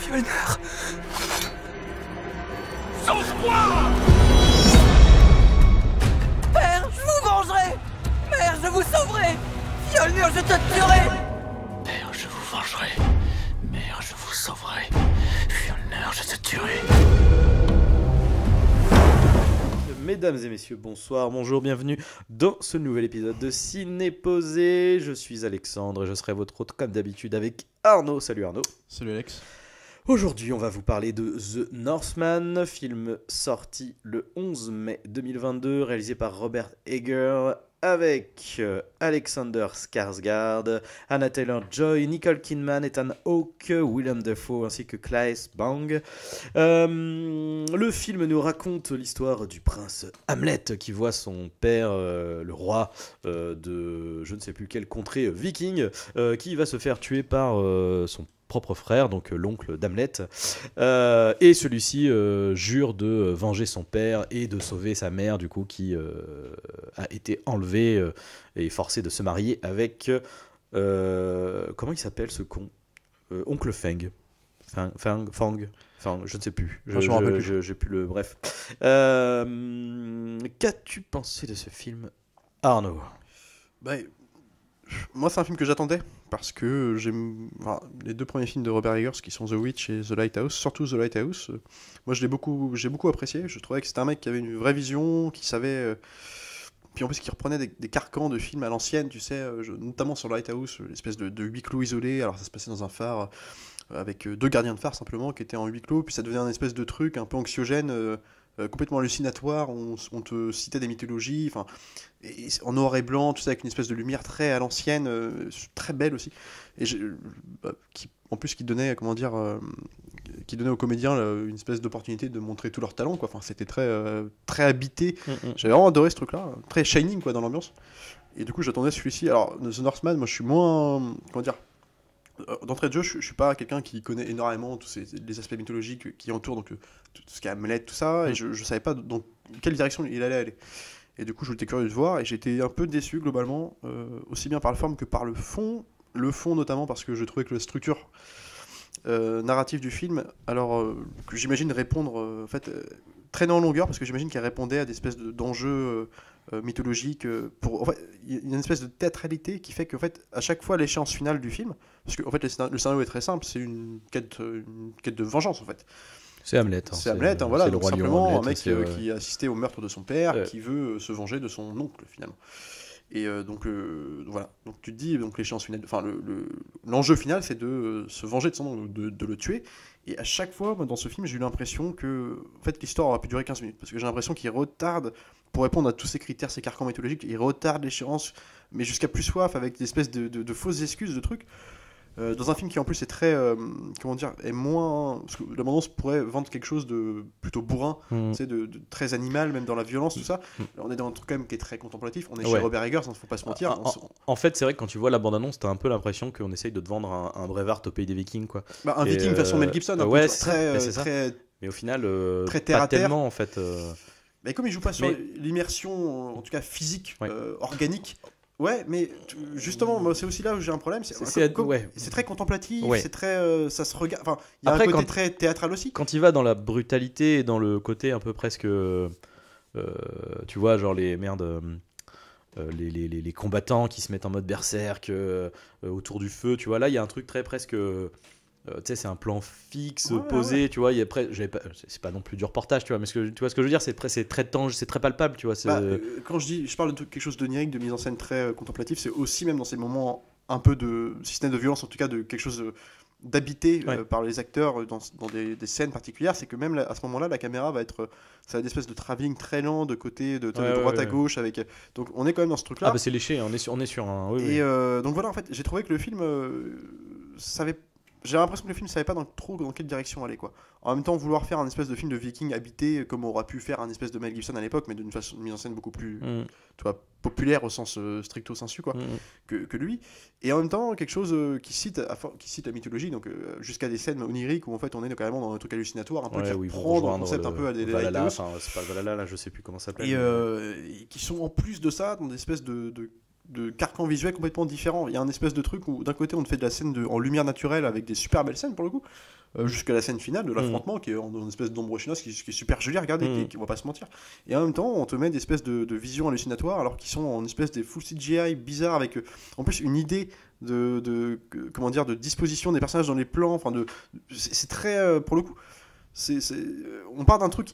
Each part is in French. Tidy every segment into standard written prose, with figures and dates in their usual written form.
Fjolnir. Sauve-toi! Père, je vous vengerai. Mère, je vous sauverai. Fjolnir, je te tuerai. Père, je vous vengerai. Mère, je vous sauverai. Fjolnir, je te tuerai. Mesdames et messieurs, bonsoir, bonjour, bienvenue dans ce nouvel épisode de Ciné Posé. Je suis Alexandre et je serai votre hôte comme d'habitude avec Arnaud. Salut Arnaud. Salut Alex. Aujourd'hui, on va vous parler de The Northman, film sorti le 11 mai 2022, réalisé par Robert Eggers, avec Alexander Skarsgård, Anna Taylor-Joy, Nicole Kidman, Ethan Hawke, Willem Dafoe ainsi que Claes Bang. Le film nous raconte l'histoire du prince Hamlet qui voit son père, le roi de je ne sais plus quelle contrée viking, qui va se faire tuer par son propre frère, donc l'oncle d'Hamlet, et celui-ci jure de venger son père et de sauver sa mère, du coup, qui a été enlevée et forcée de se marier avec comment il s'appelle ce con, oncle Fang, Fang, enfin je ne sais plus, j'ai plus le bref. Qu'as-tu pensé de ce film, Arnaud? Moi, c'est un film que j'attendais parce que j'aime les deux premiers films de Robert Eggers qui sont The Witch et The Lighthouse, surtout The Lighthouse. Moi, j'ai beaucoup apprécié. Je trouvais que c'était un mec qui avait une vraie vision, qui savait. Puis en plus, qui reprenait des carcans de films à l'ancienne, tu sais, notamment sur Lighthouse, l'espèce de huis clos isolé. Alors, ça se passait dans un phare avec deux gardiens de phare simplement qui étaient en huis clos, puis ça devenait un espèce de truc un peu anxiogène. Complètement hallucinatoire, on te citait des mythologies, en noir et blanc, tout ça avec une espèce de lumière très à l'ancienne, très belle aussi, et en plus qui donnait, qui donnait aux comédiens une espèce d'opportunité de montrer tout leur talent, quoi. Enfin, c'était très habité. J'avais vraiment adoré ce truc-là, très Shining quoi dans l'ambiance. Et du coup, j'attendais celui-ci. Alors, The Northman, moi, je suis moins, d'entrée de jeu, je suis pas quelqu'un qui connaît énormément tous les aspects mythologiques qui entourent donc tout ce qui est Hamlet, tout ça, et je savais pas dans quelle direction il allait aller. Et du coup, j'étais curieux de voir, et j'étais un peu déçu globalement, aussi bien par la forme que par le fond. Le fond notamment parce que je trouvais que la structure narrative du film, alors que j'imagine répondre, traîner en longueur, parce que j'imagine qu'elle répondait à des espèces d'enjeux mythologique, il y a une espèce de théâtralité qui fait qu'en fait à chaque fois l'échéance finale du film, parce que en fait le scénario est très simple, c'est une quête de vengeance en fait. C'est Hamlet. C'est Hamlet, voilà, c'est donc le roi simplement lion, un mec qui a assisté au meurtre de son père, Ouais. qui veut se venger de son oncle finalement. Et donc voilà, donc tu te dis, donc l'échéance finale, l'enjeu final c'est de se venger de son oncle, de le tuer. Et à chaque fois, moi, dans ce film, j'ai eu l'impression que en fait, l'histoire aura pu durer 15 minutes. Parce que j'ai l'impression qu'il retarde, pour répondre à tous ces critères, ces carcans mythologiques, il retarde l'échéance, mais jusqu'à plus soif, avec des espèces de fausses excuses, de trucs. Dans un film qui en plus est très, est moins... Parce que l'abondance pourrait vendre quelque chose de plutôt bourrin, tu sais, de très animal, même dans la violence, tout ça. Là, on est dans un truc quand même qui est très contemplatif. On est chez Robert Eggers, il ne faut pas se mentir. En fait, c'est vrai que quand tu vois la bande-annonce, t'as un peu l'impression qu'on essaye de te vendre un Brevard au pays des Vikings, quoi. Un viking façon Mel Gibson, ouais, c'est ça. très... Mais au final, très terre pas à terre. tellement, en fait. Mais comme il joue pas sur l'immersion, en tout cas physique, organique... Ouais, mais justement, moi, c'est aussi là où j'ai un problème. C'est très contemplatif, c'est très, ça se regarde. Enfin, il y a un côté très théâtral aussi. Quand il va dans la brutalité et dans le côté un peu presque, tu vois, genre les les combattants qui se mettent en mode berserk autour du feu, tu vois, là il y a un truc très presque. Tu sais, c'est un plan fixe, posé, ouais. Tu vois, c'est pas non plus du reportage, tu vois, mais tu vois ce que je veux dire, c'est très tangible, c'est très palpable, tu vois. Quand je parle de quelque chose d'onirique, de mise en scène très contemplative, c'est aussi même dans ces moments un peu de système de violence, en tout cas de quelque chose d'habité par les acteurs dans des scènes particulières, c'est que même à ce moment-là, la caméra ça a une espèce de travelling très lent de côté, de droite à gauche, avec. Donc on est quand même dans ce truc-là. Ah bah c'est léché, on est sur un. Oui, et donc voilà, en fait, j'ai trouvé que le film j'ai l'impression que le film savait pas trop dans quelle direction aller, quoi. En même temps, vouloir faire un espèce de film de viking habité comme on aurait pu faire un espèce de Mel Gibson à l'époque, mais d'une façon mise en scène beaucoup plus tu vois, populaire au sens stricto sensu, quoi, que lui. Et en même temps, quelque chose qui cite la mythologie, donc jusqu'à des scènes oniriques où en fait on est carrément dans un truc hallucinatoire, un peu qui reprend dans le concept un peu à des Valhalla, enfin c'est pas Valhalla, là je sais plus comment ça s'appelle. Et qui sont en plus de ça dans des espèces de de carcan visuel complètement différent. Il y a un espèce de truc où d'un côté on te fait de la scène en lumière naturelle avec des super belles scènes pour le coup, jusqu'à la scène finale de l'affrontement qui est dans une espèce d'ombre chinoise qui est super jolie à regarder, qui on va pas se mentir. Et en même temps on te met des espèces de visions hallucinatoires alors qu'ils sont en espèce des full CGI bizarres avec en plus une idée comment dire, de disposition des personnages dans les plans. Enfin c'est très pour le coup on part d'un truc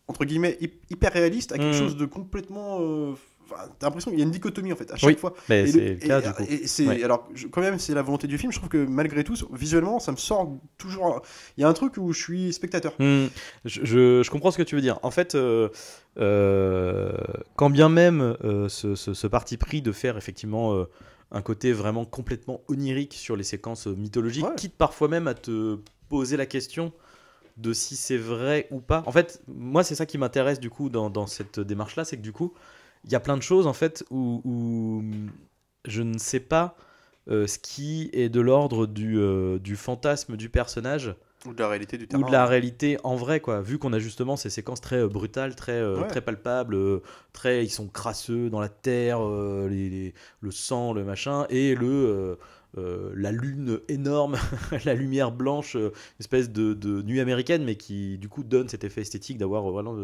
entre guillemets hyper réaliste à quelque chose de complètement t'as l'impression qu'il y a une dichotomie en fait à chaque fois. Mais c'est le cas du coup. Alors quand même c'est la volonté du film. Je trouve que malgré tout visuellement ça me sort toujours. Il y a un truc où je suis spectateur. Je comprends ce que tu veux dire. En fait, quand bien même ce parti pris de faire effectivement un côté vraiment complètement onirique sur les séquences mythologiques, quitte parfois même à te poser la question de si c'est vrai ou pas. En fait, moi c'est ça qui m'intéresse du coup dans cette démarche-là, c'est que du coup il y a plein de choses en fait où je ne sais pas ce qui est de l'ordre du fantasme du personnage ou de la réalité du terrain. Ou de la réalité en vrai, quoi. Vu qu'on a justement ces séquences très brutales, très palpables, ils sont crasseux dans la terre, le sang, le machin, et la lune énorme, la lumière blanche, une espèce de nuit américaine, mais qui du coup donne cet effet esthétique d'avoir vraiment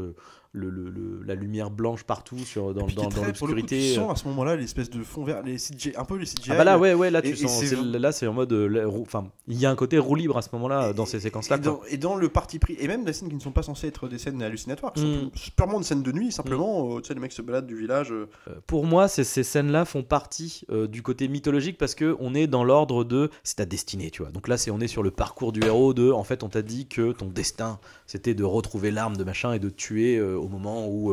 la lumière blanche partout dans l'obscurité. Tu sens à ce moment-là l'espèce de fond vert, les CGI, un peu les CGI. Ah bah là, là tu sens. Là, c'est en mode. Enfin, il y a un côté roue libre à ce moment-là dans ces séquences-là. Et dans le parti pris, et même des scènes qui ne sont pas censées être des scènes hallucinatoires, qui sont purement des scènes de nuit, simplement. Tu sais, les mecs se baladent du village. Pour moi, ces scènes-là font partie du côté mythologique parce que on est dans l'ordre de. C'est ta destinée, tu vois. Donc là, on est sur le parcours du héros en fait, on t'a dit que ton destin, c'était de retrouver l'arme de machin et de tuer au moment où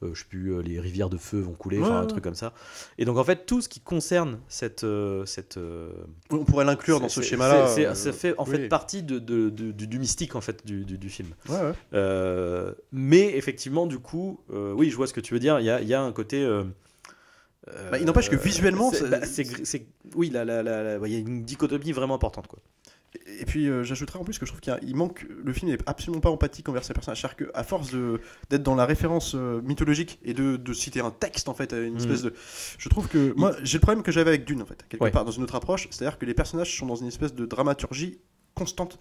je sais plus, les rivières de feu vont couler, un truc comme ça. Et donc en fait tout ce qui concerne cette on pourrait l'inclure dans ce schéma-là. Ça fait en fait partie du mystique en fait du film. Mais effectivement du coup, oui, je vois ce que tu veux dire. Il y a un côté. Il n'empêche que visuellement, oui, il y a une dichotomie vraiment importante, quoi. Et puis j'ajouterais en plus que je trouve qu'il manque, le film n'est absolument pas empathique envers ces personnages. C'est-à-dire qu'à force d'être dans la référence mythologique et de citer un texte en fait, une espèce de, je trouve que moi j'ai le problème que j'avais avec Dune en fait, quelque part dans une autre approche, c'est-à-dire que les personnages sont dans une espèce de dramaturgie constante,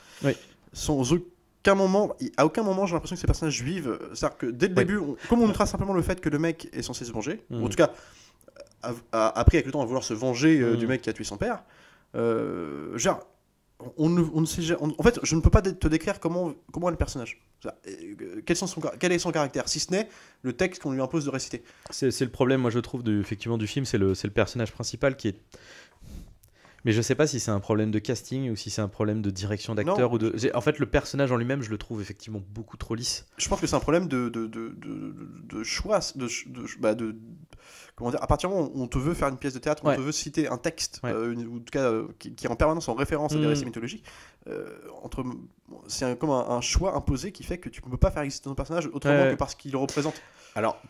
sans aucun moment, à aucun moment j'ai l'impression que ces personnages vivent. C'est-à-dire que dès le début, comme on nous trace simplement le fait que le mec est censé se venger, ou en tout cas a appris avec le temps à vouloir se venger du mec qui a tué son père, genre on ne sait jamais, en fait je ne peux pas te décrire comment est le personnage, quel est son caractère, si ce n'est le texte qu'on lui impose de réciter. C'est le problème, moi je trouve effectivement du film, c'est le personnage principal qui est. Mais je sais pas si c'est un problème de casting ou si c'est un problème de direction d'acteur ou de. En fait, le personnage en lui-même, je le trouve effectivement beaucoup trop lisse. Je pense que c'est un problème de choix, comment dire, à partir du moment où on te veut faire une pièce de théâtre, on te veut citer un texte, ou en tout cas qui est en permanence en référence à des récits mythologiques, c'est comme un choix imposé qui fait que tu ne peux pas faire exister ton personnage autrement que parce qu'il le représente. Alors.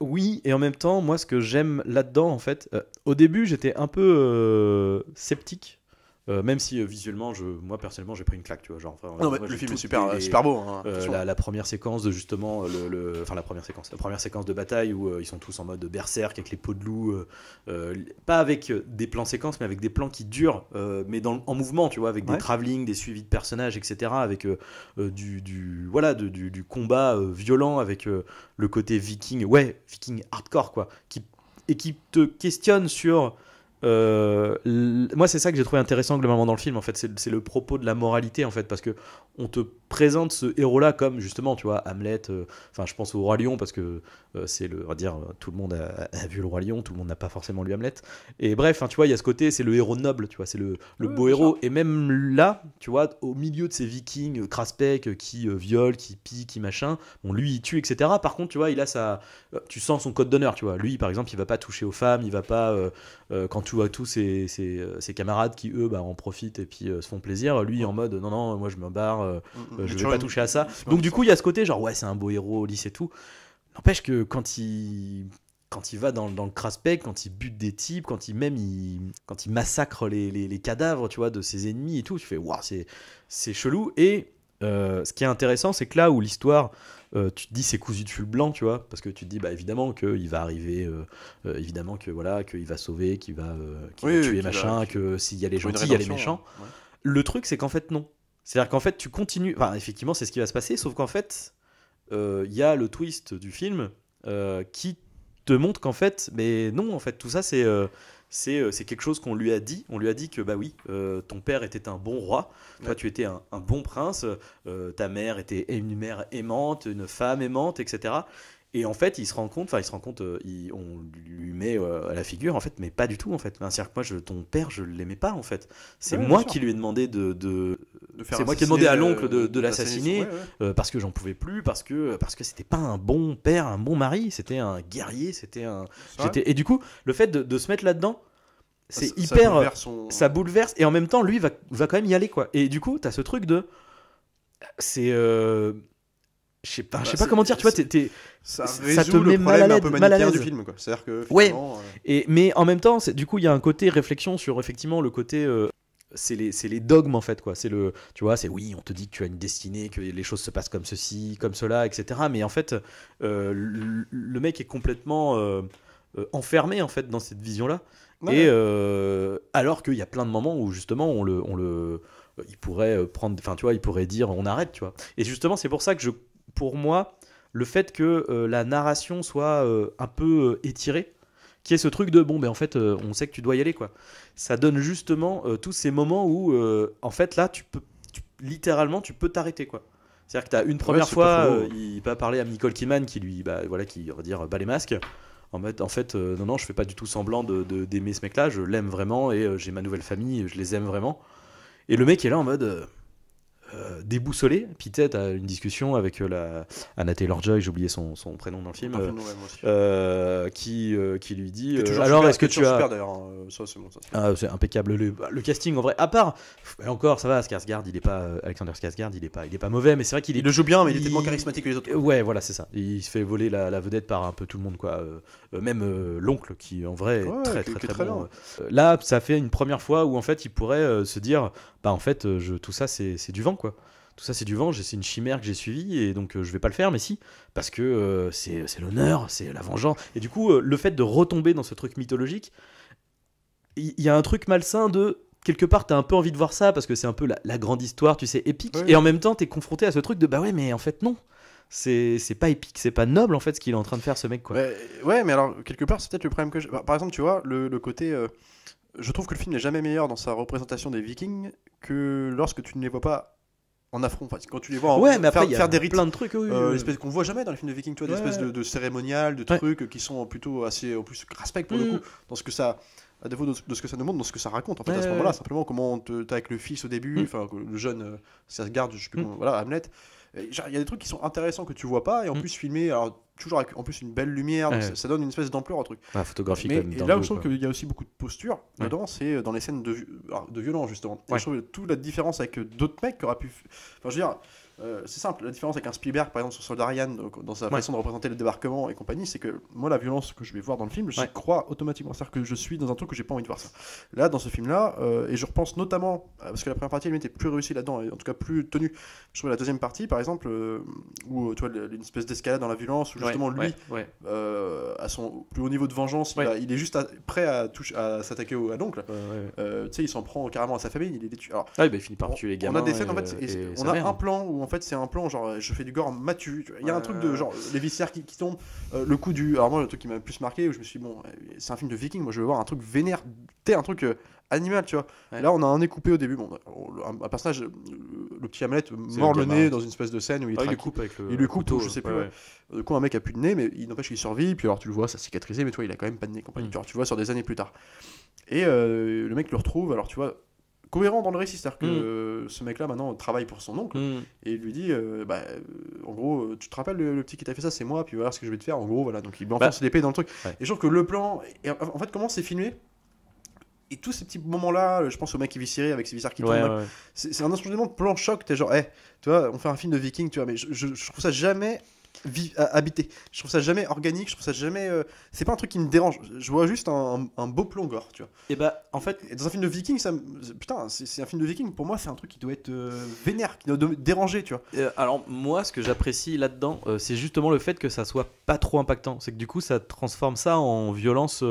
Oui, et en même temps, moi, ce que j'aime là-dedans, en fait, au début, j'étais un peu sceptique, même si visuellement, moi personnellement, j'ai pris une claque, tu vois. Genre, le film est super beau. Hein, la première séquence de justement, la première séquence de bataille où ils sont tous en mode berserk avec les peaux de loup, pas avec des plans séquences, mais avec des plans qui durent, mais en mouvement, tu vois, avec des travelling, des suivis de personnages, etc., avec du combat violent, avec le côté viking hardcore, quoi, qui te questionne sur. Moi c'est ça que j'ai trouvé intéressant globalement dans le film en fait, c'est le propos de la moralité en fait, parce que on te présente ce héros là comme justement tu vois Hamlet, je pense au Roi Lion parce que c'est on va dire tout le monde a vu le Roi Lion, tout le monde n'a pas forcément lu Hamlet, et bref tu vois il y a ce côté, c'est le héros noble, tu vois, c'est le beau héros, et même là tu vois au milieu de ces vikings craspec qui violent, qui pillent, qui machin, bon lui il tue etc, par contre tu vois il a tu sens son code d'honneur, tu vois, lui par exemple il va pas toucher aux femmes, il va pas quand tu vois tous ses camarades qui eux en profitent et puis se font plaisir, lui en mode non moi je me barre, je vais pas toucher à ça, donc du coup il y a ce côté genre c'est un beau héros lisse et tout, n'empêche que quand il va dans le craspec, quand il bute des types, quand il massacre les cadavres tu vois de ses ennemis et tout, tu fais waouh, c'est chelou, et ce qui est intéressant, c'est que là où l'histoire, tu te dis c'est cousu de fil blanc, tu vois, parce que tu te dis bah évidemment qu'il va arriver, évidemment que voilà, qu'il va sauver, qu'il va tuer machin, que s'il y a les gentils, il y a les méchants. Ouais. Le truc, c'est qu'en fait non. C'est-à-dire qu'en fait tu continues, enfin effectivement c'est ce qui va se passer, sauf qu'en fait il y a le twist du film qui te montre qu'en fait, mais non, en fait tout ça c'est quelque chose qu'on lui a dit. On lui a dit que bah oui, ton père était un bon roi, toi tu étais un bon prince, ta mère était une mère aimante, une femme aimante, etc. Et en fait, il se rend compte, on lui met à la figure, en fait, mais pas du tout, en fait. Enfin, c'est-à-dire que moi, ton père, je l'aimais pas, en fait. C'est moi qui lui ai demandé c'est moi qui ai demandé à l'oncle de l'assassiner, parce que j'en pouvais plus, parce que c'était pas un bon père, un bon mari, c'était un guerrier, et du coup, le fait de se mettre là-dedans, c'est hyper, ça bouleverse, et en même temps, lui va quand même y aller, quoi. Et du coup, t'as ce truc c'est je sais pas comment dire, tu vois, ça te met mal à l'aise, un peu manichéen du film, quoi. C'est-à-dire que mais en même temps, du coup, il y a un côté réflexion sur effectivement le côté c'est les dogmes en fait, quoi. Tu vois, oui, on te dit que tu as une destinée, que les choses se passent comme ceci, comme cela, etc. Mais en fait, le mec est complètement enfermé en fait dans cette vision-là. Ouais. Et alors qu'il y a plein de moments où justement il pourrait prendre, enfin tu vois, il pourrait dire on arrête, tu vois. Et justement, c'est pour ça que pour moi, le fait que la narration soit un peu étirée, qui est ce truc de bon, ben en fait, on sait que tu dois y aller, quoi. Ça donne justement tous ces moments où, en fait, là, littéralement, tu peux t'arrêter, quoi. C'est-à-dire que tu as une première fois, il va parler à Nicole Kidman qui lui, qui va dire bat les masques. En fait, non, je fais pas du tout semblant d'aimer ce mec-là, je l'aime vraiment et j'ai ma nouvelle famille, je les aime vraiment. Et le mec est là en mode déboussolé. Puis tu sais, t'as une discussion avec Anna Taylor-Joy, j'ai oublié son prénom dans le film, qui lui dit alors est-ce que tu as super d'ailleurs, ça c'est bon, ça c'est impeccable le casting en vrai, à part encore ça va, Skarsgård il est pas Alexander Skarsgård il est pas mauvais, mais c'est vrai qu'il il le joue bien, mais il est tellement charismatique que les autres. Ouais, voilà, c'est ça, il se fait voler la vedette par un peu tout le monde, quoi. Même l'oncle qui en vrai est très bon. Là ça fait une première fois où en fait il pourrait se dire bah en fait tout ça c'est du vent, quoi. Tout ça c'est du vent, c'est une chimère que j'ai suivie et donc je vais pas le faire, mais si, parce que c'est l'honneur, c'est la vengeance. Et du coup le fait de retomber dans ce truc mythologique, il y a un truc malsain de quelque part t'as un peu envie de voir ça parce que c'est un peu la grande histoire, tu sais, épique, et en même temps t'es confronté à ce truc de bah ouais mais en fait non, c'est pas épique, c'est pas noble en fait ce qu'il est en train de faire, ce mec, quoi. Ouais, mais alors quelque part c'est peut-être le problème que par exemple tu vois le côté je trouve que le film n'est jamais meilleur dans sa représentation des Vikings que lorsque tu ne les vois pas en affront, enfin, quand tu les vois mais après, faire des rites, plein de trucs, l'espèce qu'on voit jamais dans les films de Vikings, tu vois, des espèces de cérémonial, de trucs qui sont plutôt assez, en plus, respect pour le coup, dans ce que ça, à défaut de ce que ça nous montre, dans ce que ça raconte en fait à ce moment-là, simplement comment t'as avec le fils au début, enfin le jeune, ça se garde, je sais plus comment, voilà, Hamlet. Il y a des trucs qui sont intéressants que tu vois pas, et en plus filmés, alors toujours avec en plus une belle lumière, donc ça donne une espèce d'ampleur au truc. Photographie, mais, quand même, et là où je trouve qu'il y a aussi beaucoup de posture dedans, c'est dans les scènes de violence justement. Et je trouve toute la différence avec d'autres mecs qui auraient pu, enfin je veux dire, c'est simple, la différence avec un Spielberg par exemple sur Soldat Ryan, dans sa façon de représenter le débarquement et compagnie, c'est que moi la violence que je vais voir dans le film, j'y crois automatiquement, c'est-à-dire que je suis dans un truc que j'ai pas envie de voir ça. Là dans ce film là, et je repense notamment, parce que la première partie elle était plus réussie là-dedans, et en tout cas plus tenue, je trouve la deuxième partie par exemple, où tu vois une espèce d'escalade dans la violence, où justement lui, à son plus haut niveau de vengeance, il est juste prêt à s'attaquer à l'oncle, tu sais, il s'en prend carrément à sa famille, il les tue. Alors, il finit par tuer les gamins. On a des scènes en fait, on a un plan où en fait c'est un plan genre je fais du gore matu, il y a un truc de genre les viscères qui tombent, le coup du, alors moi le truc qui m'a le plus marqué où je me suis dit bon c'est un film de viking, moi je veux voir un truc vénère, un truc animal, tu vois. Là on a un nez coupé au début, bon un personnage, le petit Hamlet mord le nez dans une espèce de scène où il lui coupe avec le couteau, je sais plus, du coup un mec a plus de nez mais il n'empêche qu'il survit, puis alors tu le vois ça cicatrisé, mais toi il a quand même pas de nez compagnie, tu vois sur des années plus tard, et le mec le retrouve, alors tu vois cohérent dans le récit, c'est-à-dire que ce mec-là maintenant travaille pour son oncle et il lui dit en gros tu te rappelles le petit qui t'a fait ça, c'est moi, puis voilà ce que je vais te faire, en gros voilà, donc il lui enfonce l'épée dans le truc, et je trouve que le plan, et en fait comment c'est filmé, et tous ces petits moments-là, je pense au mec qui viscéré avec ses viscères qui tombent, c'est un instrument de plan choc, t'es genre tu vois, on fait un film de viking, tu vois, mais je trouve ça jamais habité. Je trouve ça jamais organique, je trouve ça jamais. C'est pas un truc qui me dérange. Je vois juste un beau plan gore, tu vois. Et bah, en fait, Et dans un film de viking, putain, c'est un film de viking. Pour moi, c'est un truc qui doit être vénère, qui doit déranger, tu vois. alors moi, ce que j'apprécie là-dedans, c'est justement le fait que ça soit pas trop impactant. C'est que du coup, ça transforme ça en violence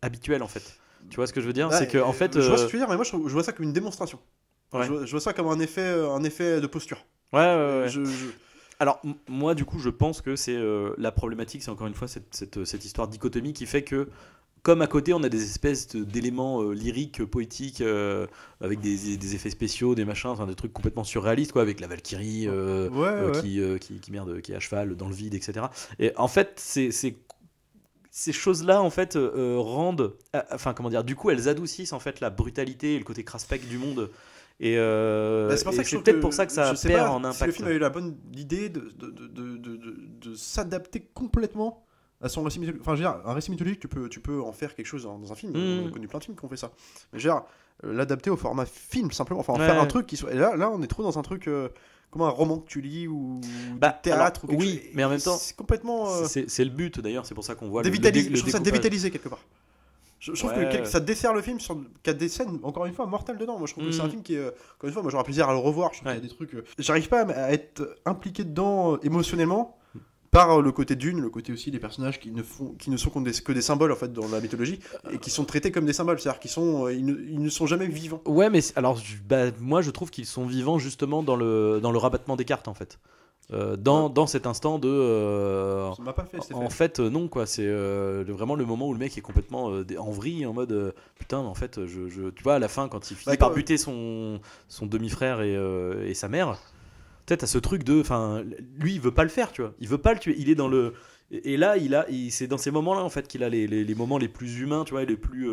habituelle, en fait. Tu vois ce que je veux dire? C'est que en fait, je vois ce que tu veux dire, mais moi, je vois ça comme une démonstration. Ouais. Je vois ça comme un effet de posture. ouais. Je- Alors moi, du coup, je pense que c'est la problématique, c'est encore une fois cette histoire dichotomie qui fait que comme à côté on a des espèces d'éléments lyriques, poétiques, avec des effets spéciaux, des machins, enfin des trucs complètement surréalistes, quoi, avec la Valkyrie Ouais. qui est à cheval dans le vide, etc. Et en fait, ces choses-là en fait rendent, enfin comment dire, du coup elles adoucissent en fait la brutalité et le côté craspec du monde. Et C'est pour ça que je trouve peut-être que- pour ça que ça je sais perd pas en si le impact. film a eu la bonne idée de s'adapter complètement à son récit mythologique. Enfin, je veux dire, un récit mythologique, tu peux en faire quelque chose dans un film. On a connu plein de films qui ont fait ça. Mais je veux dire, l'adapter au format film, simplement. Enfin, en faire un truc qui soit. Et là, on est trop dans un truc comme un roman que tu lis ou Bah, du théâtre. alors, ou quelque oui, chose. mais en même temps, c'est complètement. c'est le but d'ailleurs, c'est pour ça qu'on voit Dévitaliser. le Je trouve ça découpage. dévitalisé quelque part. Je trouve Ouais. que ça dessert le film, qu'il y a des scènes, encore une fois, mortelles dedans. Moi, je trouve que c'est un Mm. film qui est. Encore une fois, moi, j'aurais plaisir à le revoir. Je trouve Ouais. qu'il y a des trucs. J'arrive pas à être impliqué dedans émotionnellement par le côté Dune, le côté aussi des personnages qui ne sont que des symboles en fait dans la mythologie et qui sont traités comme des symboles. C'est-à-dire ils ne sont jamais vivants. Ouais, mais alors, moi je trouve qu'ils sont vivants justement dans le rabattement des cartes en fait. Dans cet instant de. Ça m'a pas fait cet effet. En fait, non, quoi. C'est vraiment le moment où le mec est complètement en vrille, en mode putain, mais en fait, tu vois, à la fin, quand il finit par buter son demi-frère et sa mère, peut-être à ce truc de. Enfin, lui, il veut pas le faire, tu vois. Il veut pas le tuer. Il est dans le. Et là, c'est dans ces moments-là, en fait, qu'il a les moments les plus humains, tu vois, et les plus.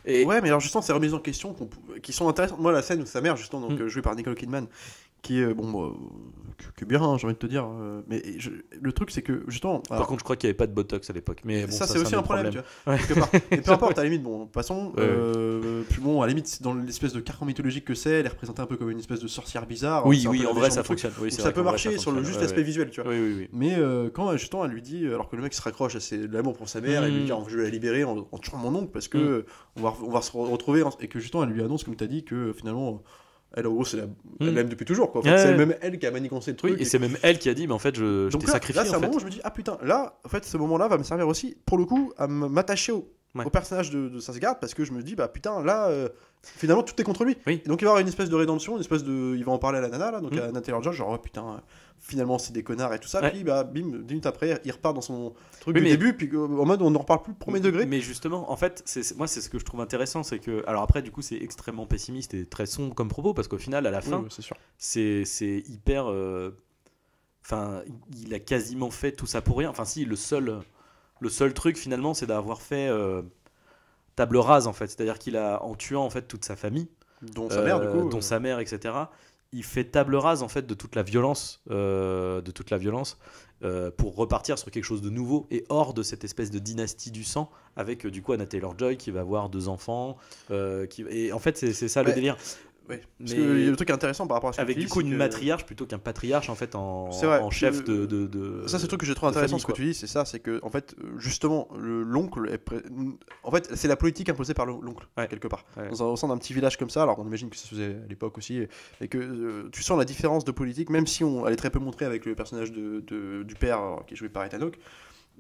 Ouais, mais alors justement, ces remises en question qui sont intéressantes. Moi, la scène où sa mère, justement, donc, jouée par Nicole Kidman, qui est qui est bien, hein, j'ai envie de te dire. Mais le truc, c'est que justement. Par contre, je crois qu'il n'y avait pas de Botox à l'époque. Mais bon, ça, c'est aussi un problème, tu vois. Ouais. Quelque part. Et peu importe, à la limite, bon, passons. Ouais. Puis bon, à la limite, dans l'espèce de carcan mythologique que c'est, elle est représentée un peu comme une espèce de sorcière bizarre. Oui, C'est un peu la en vrai, légende ça du truc. fonctionne. Oui, Donc c'est ça vrai peut qu'en vrai, marcher ça sur le fonctionne. juste Ouais, l'aspect ouais. visuel, tu vois. Oui. Mais quand justement elle lui dit, alors que le mec se raccroche à l'amour pour sa mère, elle lui dit je vais la libérer en tuant mon oncle parce que on va se retrouver, et que justement elle lui annonce, comme tu as dit, que finalement elle en gros elle l'aime depuis toujours, quoi. En fait, Ouais. c'est même elle qui a manigancé le truc. Oui, et c'est même elle qui a dit, mais en fait, je Donc t'ai là, sacrifié. c'est en un fait. moment où je me dis ah putain, là en fait ce moment-là va me servir aussi pour le coup à m'attacher au personnage de Sarsgaard, parce que je me dis bah putain là finalement tout est contre lui. Oui. Et donc il va y avoir une espèce de rédemption, il va en parler à la nana là, donc à Natalie George, genre oh, putain finalement c'est des connards et tout ça. Ouais. Puis bah bim, 10 minutes après il repart dans son truc Oui, du mais- début, puis en mode on n'en reparle plus premier degré. Mais justement, en fait, moi, c'est ce que je trouve intéressant, c'est que, alors après, du coup, c'est extrêmement pessimiste et très sombre comme propos, parce qu'au final, à la fin, Oui, c'est sûr. c'est hyper. Enfin, il a quasiment fait tout ça pour rien. Enfin, si, le seul truc finalement, c'est d'avoir fait table rase, en fait. C'est-à-dire qu'il a, en tuant en fait toute sa famille, Dont sa mère du coup. dont sa mère, etc. Il fait table rase en fait de toute la violence, pour repartir sur quelque chose de nouveau et hors de cette espèce de dynastie du sang avec du coup Anna Taylor-Joy qui va avoir 2 enfants, et en fait c'est ça le Ouais. délire. Ouais. Parce Mais- que le truc intéressant par rapport à ce que Avec tu du dis, coup c'est une que- matriarche plutôt qu'un patriarche en fait C'est vrai. en chef de Ça, c'est le truc que j'ai trouvé de intéressant, famille, ce que quoi. tu dis, c'est ça, c'est que, en fait, justement, l'oncle en fait, c'est la politique imposée par l'oncle, Ouais. quelque part. Ouais. Au sein d'un petit village comme ça, alors on imagine que ça se faisait à l'époque aussi, et que tu sens la différence de politique, même si elle est très peu montrée avec le personnage du père, qui est joué par Ethan Hawke,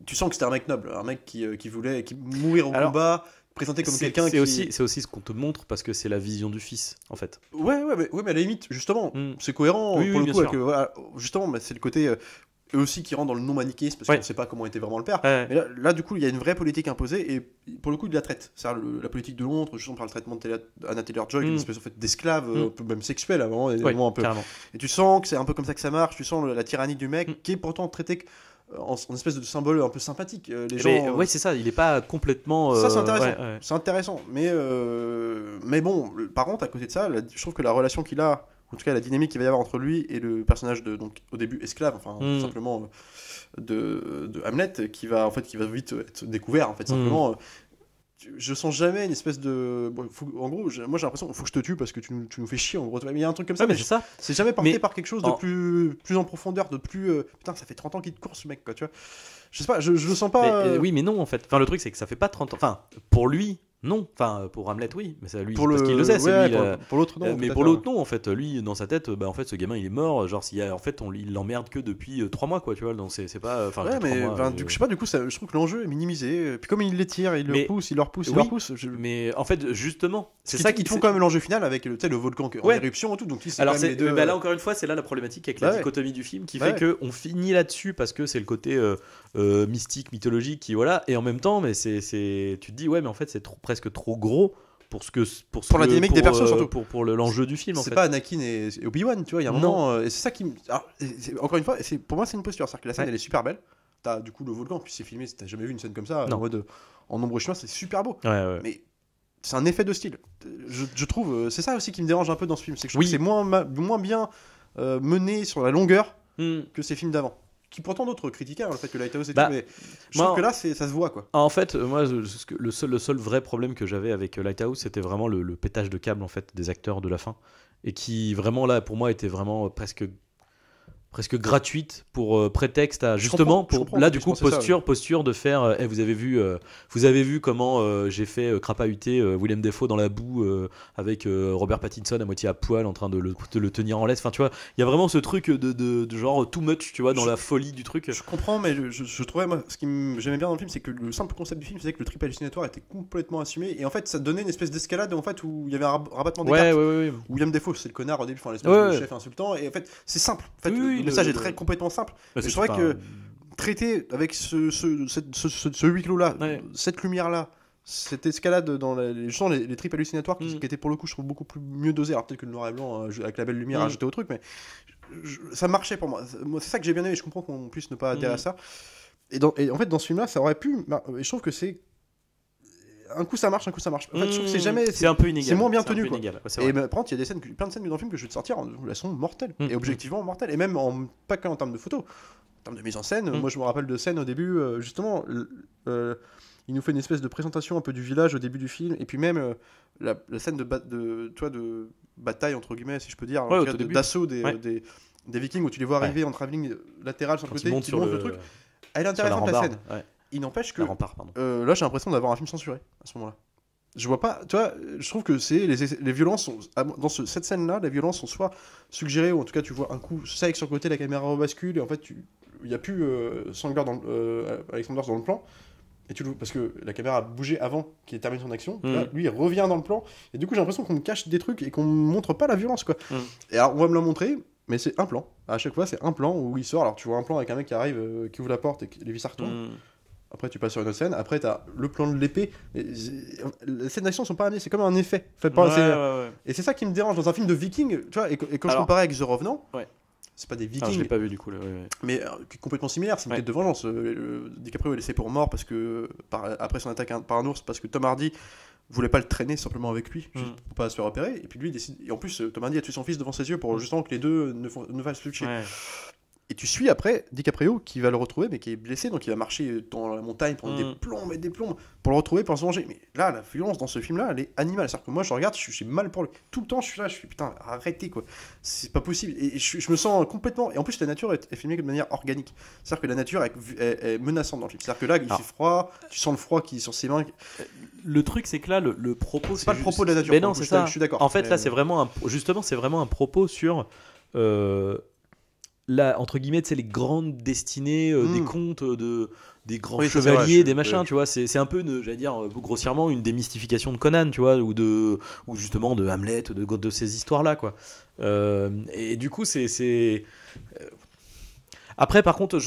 tu sens que c'était un mec noble, un mec qui voulait mourir au Alors, combat, présenté comme quelqu'un c'est qui... aussi ce qu'on te montre parce que c'est la vision du fils en fait. Ouais, mais à la limite, justement, Mm. c'est cohérent Oui, pour oui, le bien coup, sûr. avec, voilà, justement, mais c'est le côté... eux aussi qui rentrent dans le non-manichéisme, parce Ouais. qu'on ne sait pas comment était vraiment le père. Ouais. Mais là, du coup, il y a une vraie politique imposée, et pour le coup, il la traite. C'est-à-dire la politique de Londres, justement par le traitement de Anna Taylor-Joy, qui est une espèce en fait, d'esclave, un peu même sexuelle avant, et Ouais, vraiment un peu. carrément. Et tu sens que c'est un peu comme ça que ça marche, tu sens la tyrannie du mec, qui est pourtant traité en espèce de symbole un peu sympathique. Les gens, Ouais, c'est ça, il est pas complètement ça c'est intéressant, ouais. c'est intéressant, mais bon, par contre à côté de ça, je trouve que la relation qu'il a, en tout cas la dynamique qu'il va y avoir entre lui et le personnage de, donc au début esclave, enfin tout simplement de Hamlet, qui va vite être découvert en fait simplement, je sens jamais une espèce de. Bon, en gros, moi j'ai l'impression qu'il faut que je te tue parce que tu nous fais chier en gros. Mais il y a un truc comme ça, Ouais, mais c'est ça. c'est jamais porté Mais par quelque chose de plus en profondeur, de plus. Putain, ça fait 30 ans qu'il te court ce mec, quoi, tu vois. Je sais pas, je le sens pas. Oui, mais non, en fait. Enfin, le truc, c'est que ça fait pas 30 ans. Enfin, pour lui, non. Enfin, pour Hamlet, oui. Mais ça, lui, parce qu'il le sait. C'est ouais, lui, pour l'autre, non. mais peut-être, pour l'autre, non, en fait. Lui, dans sa tête, en fait, ce gamin, il est mort. Genre, en fait, il l'emmerde que depuis 3 mois, quoi, tu vois. Donc, c'est pas. Enfin, Ouais, mais mois, je sais pas, du coup, je trouve que l'enjeu est minimisé. Puis comme il les tire, il le repousse. Mais en fait, justement, c'est ça qu'ils font quand même l'enjeu final avec le volcan en éruption et tout. Donc, alors, là, encore une fois, c'est là la problématique avec la dichotomie du film qui fait qu'on finit là-dessus parce que c'est le côté mystique, mythologique qui, voilà. Et en même temps, mais tu te dis, ouais, mais en fait, c'est presque trop gros. Pour la dynamique des persos, surtout. Pour l'enjeu du film, en fait. C'est pas Anakin et Obi-Wan, tu vois, il y a un moment. Et c'est ça qui. Encore une fois, pour moi, c'est une posture. C'est-à-dire que la scène, elle est super belle. T'as du coup le volcan, puis c'est filmé, t'as jamais vu une scène comme ça, en mode en ombre chinoise, c'est super beau. Ouais. Mais c'est un effet de style. Je trouve, c'est ça aussi qui me dérange un peu dans ce film. C'est que je trouve que c'est moins bien mené sur la longueur que ces films d'avant. Qui pourtant d'autres critiquaient le fait que Lighthouse et tout, mais je trouve que là ça se voit quoi. En fait, moi le seul vrai problème que j'avais avec Lighthouse, c'était vraiment le pétage de câble en fait des acteurs de la fin, et qui vraiment là pour moi était vraiment presque gratuite pour prétexte à justement là du coup posture de faire vous avez vu comment j'ai fait crapahuter Willem Dafoe dans la boue avec Robert Pattinson à moitié à poil en train de le tenir en laisse. Enfin tu vois, il y a vraiment ce truc de genre too much, tu vois, dans la folie du truc. Je comprends, mais je trouvais moi ce qui j'aimais bien dans le film, c'est que le simple concept du film faisait que le trip hallucinatoire était complètement assumé, et en fait ça donnait une espèce d'escalade en fait où il y avait un rabattement des cartes. Willem Dafoe c'est le connard au début, enfin l'espèce de chef insultant, et en fait c'est simple. En fait, le message est complètement simple. Je trouvais que traiter avec ce huis clos là, cette lumière là, cette escalade dans les tripes hallucinatoires qui étaient pour le coup je trouve beaucoup mieux dosées. Alors peut-être que le noir et blanc avec la belle lumière ajouté au truc, mais ça marchait pour moi. C'est ça que j'ai bien aimé. Je comprends qu'on puisse ne pas adhérer à ça. Et en fait dans ce film là ça aurait pu, et je trouve que c'est un coup ça marche, un coup ça marche. En fait, je trouve que c'est jamais. C'est un peu inégal. C'est moins bien tenu. Quoi. Ouais, et par contre, il y a plein de scènes dans le film que je vais te sortir, elles sont mortelles. Et objectivement mortelles. Et même pas qu'en termes de photos, en termes de mise en scène. Moi, je me rappelle de scènes au début, justement. Il nous fait une espèce de présentation un peu du village au début du film. Et puis même la scène de bataille, entre guillemets, si je peux dire, d'assaut des Vikings où tu les vois arriver en travelling latéral sur le côté, qui montent le truc. Elle est intéressante la scène. Il n'empêche que là j'ai l'impression d'avoir un film censuré à ce moment-là. Je vois pas, tu vois, je trouve que les violences sont, dans cette scène-là, les violences sont soit suggérées, ou en tout cas tu vois un coup sec sur le côté, la caméra rebascule, et en fait il n'y a plus Sandler Alexander dans le plan, et parce que la caméra a bougé avant qu'il ait terminé son action, là, lui il revient dans le plan, et du coup j'ai l'impression qu'on me cache des trucs et qu'on me montre pas la violence quoi. Et alors on va me la montrer, mais c'est un plan, à chaque fois c'est un plan où il sort, alors tu vois un plan avec un mec qui arrive, qui ouvre la porte et que les vis retournent. Après tu passes sur une autre scène, après t'as le plan de l'épée. Les scènes d'action sont pas amenées, c'est comme un effet fait par Et c'est ça qui me dérange dans un film de Vikings, tu vois, et quand je comparais avec The Revenant, c'est pas des Vikings. Je l'ai pas vu du coup là, mais complètement similaire, c'est une quête de vengeance. DiCaprio est laissé pour mort parce que après son attaque par un ours, parce que Tom Hardy voulait pas le traîner simplement avec lui, juste pour pas se faire repérer, et puis lui il décide, et en plus Tom Hardy a tué son fils devant ses yeux pour justement que les deux ne fassent plus de chier. Et tu suis après DiCaprio qui va le retrouver, mais qui est blessé, donc il va marcher dans la montagne pendant des plombes pour le retrouver, pour se venger. Mais là, la violence dans ce film-là, elle est animale. C'est-à-dire que moi, je regarde, je suis mal pour lui. Tout le temps, je suis là, putain, arrêtez quoi. C'est pas possible. Et je me sens complètement. Et en plus, la nature est filmée de manière organique. C'est-à-dire que la nature est menaçante dans le film. C'est-à-dire que là, il fait froid, tu sens le froid qui est sur ses mains. Le truc, c'est que là, le propos. C'est pas le propos de la nature. Mais non, c'est ça. Je suis d'accord. En fait, là, c'est vraiment un propos sur. Là, entre guillemets, c'est les grandes destinées des contes, des grands chevaliers, des machins, tu vois. C'est un peu, j'allais dire grossièrement, une démystification de Conan, tu vois, ou justement de Hamlet, de ces histoires-là, quoi. Et du coup, après, par contre,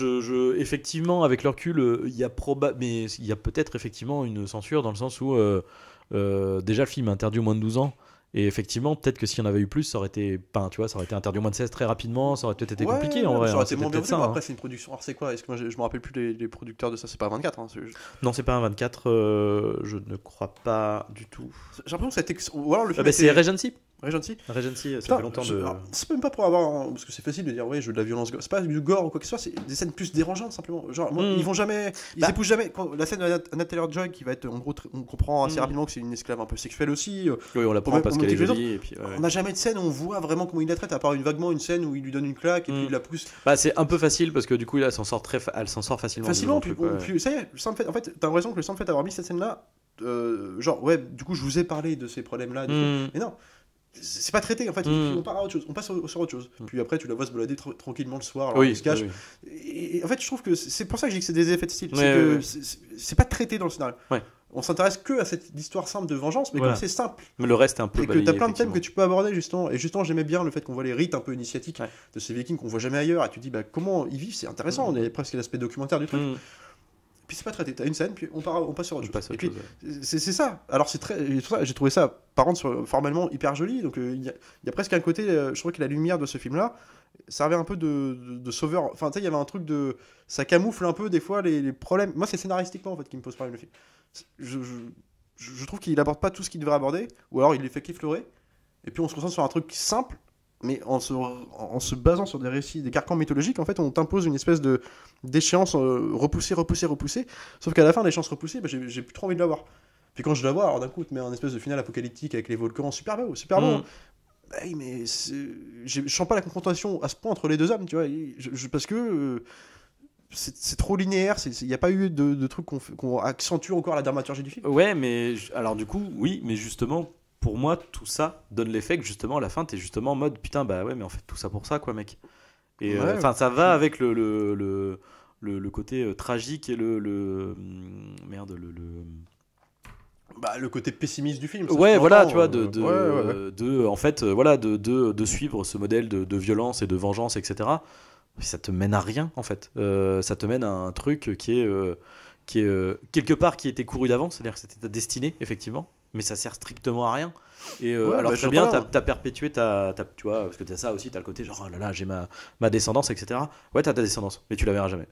effectivement, avec le recul, il y a peut-être effectivement une censure dans le sens où déjà le film est interdit aux moins de 12 ans. Et effectivement, peut-être que s'il y en avait eu plus, ça aurait été interdit au moins de 16 très rapidement, ça aurait peut-être été compliqué en vrai. Ça aurait été moins bien fait, après c'est une production. Alors c'est quoi ? Est-ce que moi je me rappelle plus les producteurs de ça, c'est pas un 24 hein, Non, c'est pas un 24, je ne crois pas du tout. J'ai l'impression que ça a été. Ou alors le film c'est Regency. Regency. Regency, ça Putain, fait longtemps de. alors, c'est même pas pour avoir parce que c'est facile de dire ouais, je veux de la violence gore. C'est pas du gore ou quoi que ce soit, c'est des scènes plus dérangeantes simplement. Genre moi, ils vont jamais, ils épousent jamais. La scène de Anna Taylor-Joy qui va être en gros, on comprend assez rapidement que c'est une esclave un peu sexuelle aussi. Oui, on l'apprend parce qu'elle est jolie. Et puis, on n'a jamais de scène où on voit vraiment comment il la traite, à part vaguement une scène où il lui donne une claque et puis il la pousse. Bah c'est un peu facile parce que du coup elle s'en sort facilement. Facilement, puis ça y est, en fait, t'as l'impression que le fait d'avoir mis cette scène-là, genre ouais, du coup je vous ai parlé de ces problèmes-là, mais non. C'est pas traité en fait, on part à autre chose, on passe sur autre chose. Puis après tu la vois se balader tranquillement le soir, alors il se cache. Et en fait je trouve que c'est pour ça que je dis que c'est des effets de style, c'est pas traité dans le scénario. On s'intéresse que à cette histoire simple de vengeance, mais comme c'est simple. Mais le reste est un peu balayé. Et que t'as plein de thèmes que tu peux aborder justement. Et justement j'aimais bien le fait qu'on voit les rites un peu initiatiques de ces Vikings qu'on voit jamais ailleurs. Et tu te dis bah comment ils vivent, c'est intéressant. On est presque l'aspect documentaire du truc. Puis c'est pas traité, t'as une scène, puis on passe sur autre chose. Et puis c'est ça. Alors j'ai trouvé ça, par contre, formellement hyper joli. Donc il y a presque un côté, je trouve que la lumière de ce film-là servait un peu de sauveur. Enfin tu sais, il y avait un truc de, ça camoufle un peu des fois les problèmes. Moi c'est scénaristiquement en fait qui me pose problème le film. Je trouve qu'il aborde pas tout ce qu'il devrait aborder, ou alors il les fait qu'effleurer. Et puis on se concentre sur un truc simple. Mais en se basant sur des récits, des carcans mythologiques, en fait, on t'impose une espèce d'échéance repoussée. Sauf qu'à la fin, l'échéance repoussée, bah, j'ai plus trop envie de la voir. Puis quand je la vois, alors d'un coup, tu mets un espèce de final apocalyptique avec les volcans, super beau. Bah, mais je sens pas la confrontation à ce point entre les deux hommes, tu vois. Parce que c'est trop linéaire, il n'y a pas eu de trucs qu'on accentue encore la dramaturgie du film. Ouais, mais alors du coup, oui, mais justement. Pour moi, tout ça donne l'effet que justement à la fin, t'es justement en mode putain, bah ouais, mais en fait, tout ça pour ça, quoi, mec. Et ça va avec le côté tragique et le côté pessimiste du film. Ouais, voilà, tu vois, en fait, voilà, de suivre ce modèle de violence et de vengeance, etc. Ça te mène à rien, en fait. Ça te mène à un truc qui est quelque part qui était couru d'avance, c'est-à-dire que c'était ta destinée, effectivement. Mais ça sert strictement à rien. Et alors très bien, t'as perpétué tu vois, parce que t'as ça aussi, t'as le côté genre oh là là, j'ai ma descendance, etc. Ouais, t'as ta descendance, mais tu la verras jamais.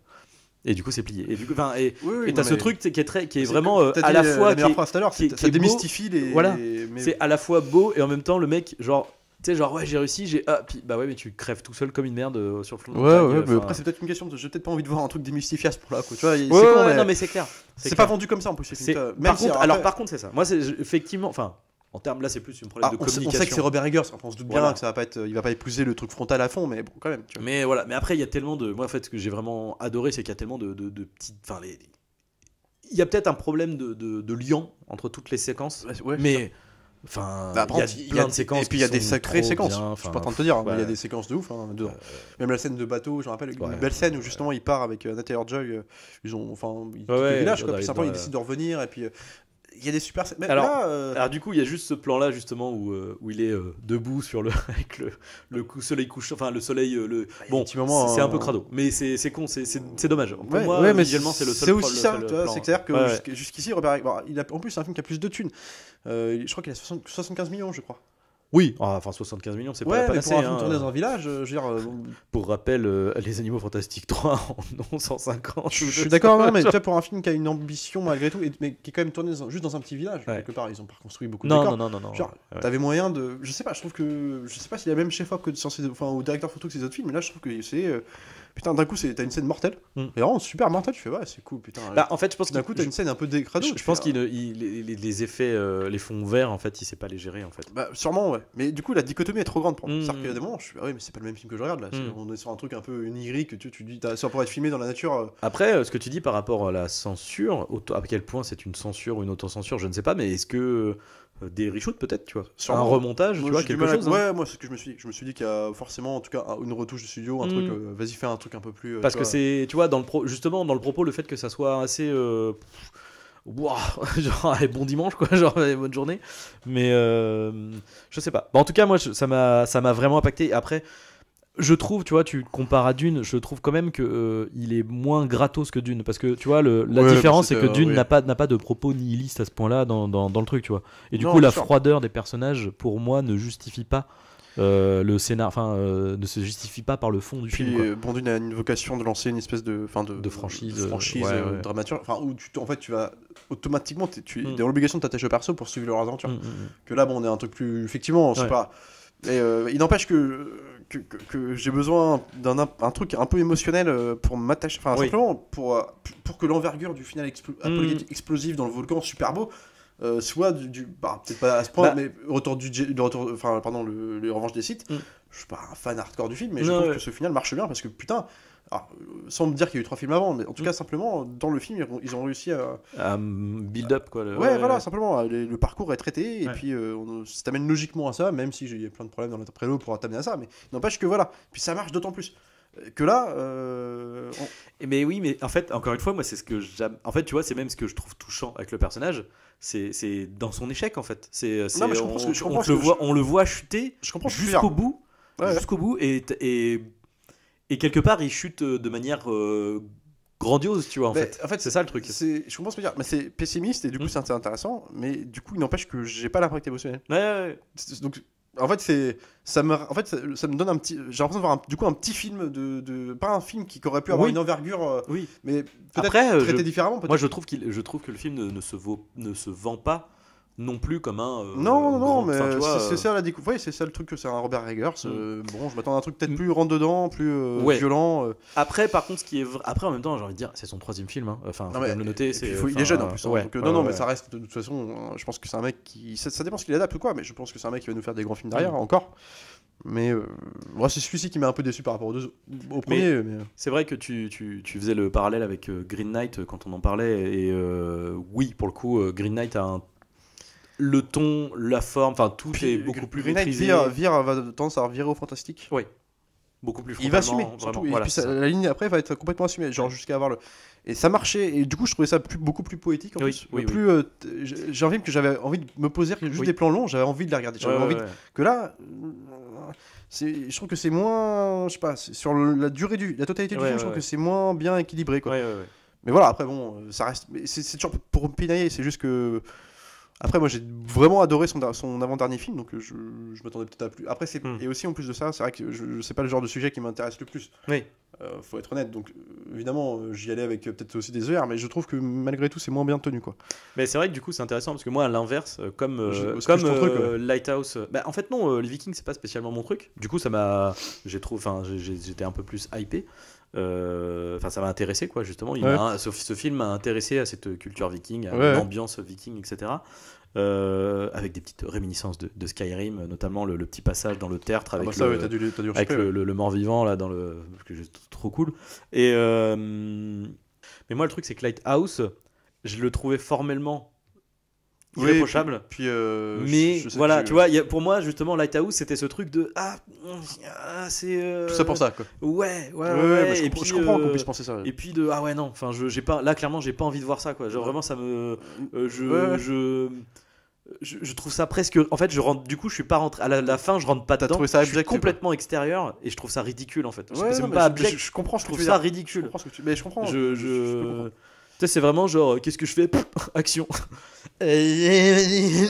Et du coup, c'est plié. Et du coup, t'as ce truc qui est vraiment à la fois ça démystifie les. Voilà. C'est à la fois beau et en même temps le mec genre. Tu sais, genre, ouais, j'ai réussi, puis bah ouais, mais tu crèves tout seul comme une merde sur le flanc de montagne. Mais après, c'est peut-être une question, j'ai peut-être pas envie de voir un truc démystifié à ce point-là, quoi. Tu vois, non, mais c'est clair. C'est pas vendu comme ça en plus. Par contre, c'est ça. Moi, c'est effectivement, enfin, en termes là, c'est plus une problème de communication. On sait que c'est Robert Eggers, on se doute bien que ça va pas être, il va pas épouser le truc frontal à fond, mais bon, quand même. Tu vois. Mais voilà, mais après, il y a tellement de. Moi, en fait, ce que j'ai vraiment adoré, c'est qu'il y a tellement de petites. Enfin, il y a peut-être un problème de lien entre toutes les séquences, mais. Enfin, il y a plein de séquences. Et puis il y a des sacrées séquences. Bien, je suis pas en train de te dire, mais il y a des séquences de ouf. Même la scène de bateau, je me rappelle, une belle scène où justement il part avec Anna Taylor-Joy. Ils quittent le village, puis simplement ils décident de revenir. Et puis il y a des super scènes. Alors du coup, il y a juste ce plan-là justement où il est debout avec le soleil couchant, enfin le soleil. Bon, c'est un peu crado, mais c'est con, c'est dommage. Pour moi, visuellement, c'est le seul. C'est aussi ça, c'est-à-dire que jusqu'ici, Robert, il a en plus c'est un film qui a plus de thunes. Je crois qu'il a 75 millions, je crois. Oui, enfin 75 millions, c'est pas assez. Pour un film tourné dans un village, je veux dire. Pour rappel, Les Animaux Fantastiques 3 en ont 150. Je suis d'accord, mais tu vois, pour un film qui a une ambition malgré tout, mais qui est quand même tourné juste dans un petit village, quelque part, ils ont pas reconstruit beaucoup de décors. Non. Genre, t'avais moyen de. Je sais pas s'il y a le même chef-op que au directeur photo que ces autres films, mais là, je trouve que c'est. Putain, d'un coup, t'as une scène mortelle. Et vraiment super mortelle. Tu fais, ouais, c'est cool, putain. Bah, en fait, je pense que d'un coup, t'as une scène un peu décrado. Je pense qu'il les effets, les fonds verts, en fait, il sait pas les gérer, en fait. Bah, sûrement, ouais. Mais du coup, la dichotomie est trop grande pour moi. C'est-à-dire qu'il y a des moments, mais c'est pas le même film que je regarde là. On est sur un truc un peu onirique. Tu dis, ça pourrait être filmé dans la nature. Après, ce que tu dis par rapport à la censure, à quel point c'est une censure ou une autocensure, je ne sais pas, mais est-ce que. Des reshoots peut-être, tu vois, sur un remontage, tu vois, quelque chose. Ouais, moi c'est ce que je me suis dit qu'il y a forcément en tout cas une retouche de studio, un truc, vas-y fais un truc un peu plus. Parce que c'est, tu vois, justement dans le propos, le fait que ça soit assez, genre allez, bon dimanche quoi, genre bonne journée, mais je sais pas. Bon, en tout cas moi ça m'a vraiment impacté. Après. Je trouve, tu vois, tu compares à Dune, je trouve quand même que il est moins gratos que Dune, parce que tu vois, la différence c'est que Dune n'a pas de propos nihilistes à ce point-là dans le truc, tu vois. Et du coup, la froideur des personnages, pour moi, ne justifie pas le scénar, ne se justifie pas par le fond du film. Puis Bondune a une vocation de lancer une espèce de franchise, dramaturge, où tu vas automatiquement, tu es dans l'obligation de t'attacher au perso pour suivre leur aventure. Que là, bon, on est un truc plus, effectivement, c'est pas. Et il n'empêche que j'ai besoin d'un truc un peu émotionnel pour m'attacher, simplement pour que l'envergure du final explosif dans le volcan super beau soit peut-être pas à ce point, mais le revanche des Sith. Je suis pas un fan hardcore du film, mais je trouve que ce final marche bien parce que putain. Alors, sans me dire qu'il y a eu 3 films avant, mais en tout cas, simplement, dans le film, ils ont réussi à build up, quoi. Voilà, simplement, le parcours est traité, et puis ça t'amène logiquement à ça, même si il y a plein de problèmes dans l'interprétation pour t'amener à ça, mais n'empêche que voilà, puis ça marche d'autant plus. Que là. Mais oui, mais en fait, encore une fois, moi, c'est ce que j'aime. En fait, tu vois, c'est même ce que je trouve touchant avec le personnage, c'est dans son échec, en fait. On le voit chuter jusqu'au bout, et quelque part, il chute de manière grandiose, tu vois, en fait. C'est ça le truc. Je comprends ce que tu veux dire, mais c'est pessimiste et du coup, c'est intéressant, mais du coup, il n'empêche que j'ai pas l'impact émotionnel. Donc, en fait, ça me donne un petit. J'ai l'impression de voir un petit film pas un film qui aurait pu avoir une envergure, mais peut-être traité différemment. Peut-être. Moi, je trouve que le film ne se vend pas non plus comme un non mais c'est ça la découverte, c'est ça le truc, que c'est un Robert Eggers. Bon, je m'attends à un truc peut-être plus rentre dedans, plus violent. Après, par contre, après, en même temps, j'ai envie de dire, c'est son 3e film, hein. Enfin, faut bien le noter. Il est jeune en plus, donc mais ça reste de toute façon. Je pense que c'est un mec qui, ça dépend ce qu'il adapte ou quoi, mais je pense que c'est un mec qui va nous faire des grands films derrière encore. Mais c'est celui-ci qui m'a un peu déçu par rapport au premier. Mais c'est vrai que tu faisais le parallèle avec Green Knight quand on en parlait, et oui, pour le coup, Green Knight a le ton, la forme, enfin tout est beaucoup plus maîtrisé. Vire va tendance à virer au fantastique. Oui. Beaucoup plus il va assumer surtout, et puis la ligne après va être complètement assumée, genre jusqu'à avoir et ça marchait, et du coup je trouvais ça beaucoup plus poétique en plus. J'ai envie que j'avais envie de me poser juste des plans longs, j'avais envie de les regarder, j'avais envie que là je trouve que c'est moins, je sais pas, sur la durée la totalité du film, je trouve que c'est moins bien équilibré, quoi. Mais voilà, après bon, ça reste, c'est toujours pour pinailler, c'est juste que après, moi j'ai vraiment adoré son avant-dernier film, donc je m'attendais peut-être à plus. Après, et aussi en plus de ça, c'est vrai que c'est pas le genre de sujet qui m'intéresse le plus. Faut être honnête, donc évidemment j'y allais avec peut-être aussi des œillères, mais je trouve que malgré tout c'est moins bien tenu, quoi. Mais c'est vrai que du coup c'est intéressant parce que moi à l'inverse, comme Lighthouse, en fait non, les Vikings c'est pas spécialement mon truc. Du coup j'étais un peu plus hypé. Ça m'a intéressé, quoi, justement. Ce film m'a intéressé à cette culture viking, à l'ambiance viking, etc. Avec des petites réminiscences de Skyrim, notamment le petit passage dans le tertre avec le mort-vivant là que j'ai trop cool. Mais moi le truc c'est que Lighthouse, je le trouvais formellement irréprochable, mais voilà, tu vois, pour moi justement Lighthouse c'était ce truc de c'est tout ça pour ça, quoi. Et puis je comprends qu'on puisse penser ça, et puis j'ai pas, là clairement j'ai pas envie de voir ça, quoi, genre vraiment ça me je trouve ça presque, en fait je rentre, du coup je suis pas rentré à la fin, je rentre pas dedans, je suis complètement extérieur et je trouve ça ridicule, en fait. C'est même pas abject, je comprends, je trouve ça ridicule. Je comprends. Tu sais, c'est vraiment genre, qu'est-ce que je fais? Action. J'ai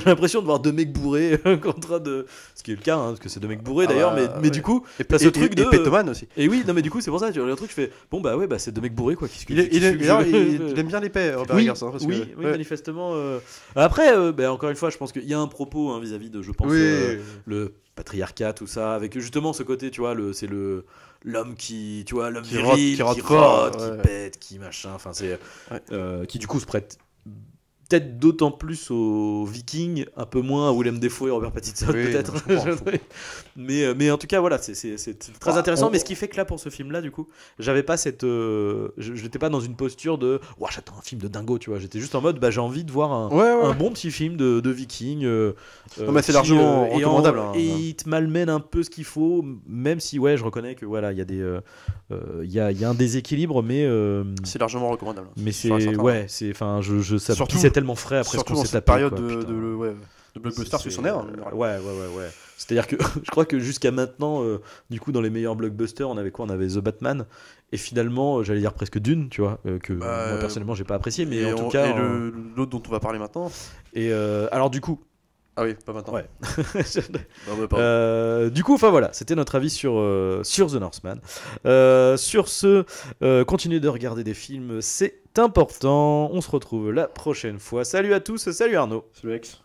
l'impression de voir deux mecs bourrés en train de. Ce qui est le cas, hein, parce que c'est deux mecs bourrés d'ailleurs, mais du coup, t'as ce truc de. Et Pétoman aussi. Et oui, non, mais du coup, c'est pour ça, tu regardes le truc, je fais bon, c'est deux mecs bourrés, quoi. Il aime bien l'épée, Robert Eggers. Oui, manifestement. Après, encore une fois, je pense qu'il y a un propos vis-à-vis de, je pense, le patriarcat, tout ça, avec justement ce côté, tu vois, c'est l'homme qui, tu vois, l'homme viril, qui rote, qui pète, qui machin, enfin c'est qui du coup se prête peut-être d'autant plus aux Vikings, un peu moins à Willem Dafoe et Robert Pattinson, peut-être. mais en tout cas voilà, c'est très intéressant. Mais ce qui fait que là, pour ce film-là, du coup, j'avais pas cette, je n'étais pas dans une posture de j'attends un film de dingo, tu vois. J'étais juste en mode j'ai envie de voir un bon petit film de Vikings. Non, mais c'est largement recommandable. Et il te malmène un peu ce qu'il faut, même si je reconnais que voilà, il y a des il y a un déséquilibre, mais c'est largement recommandable. Mais c'est enfin ça surtout c'est tellement frais après surtout dans cette période de blockbuster sur son air. C'est-à-dire que je crois que jusqu'à maintenant, du coup, dans les meilleurs blockbusters, on avait quoi? On avait The Batman, et finalement, j'allais dire presque Dune, tu vois, que moi personnellement j'ai pas apprécié, mais en tout cas. Et l'autre dont on va parler maintenant. Et alors du coup, Ah oui, pas maintenant. Ouais. Non, mais pardon. Du coup, enfin voilà, c'était notre avis sur The Northman. Sur ce, continuez de regarder des films, c'est important. On se retrouve la prochaine fois. Salut à tous, salut Arnaud. Salut Alex.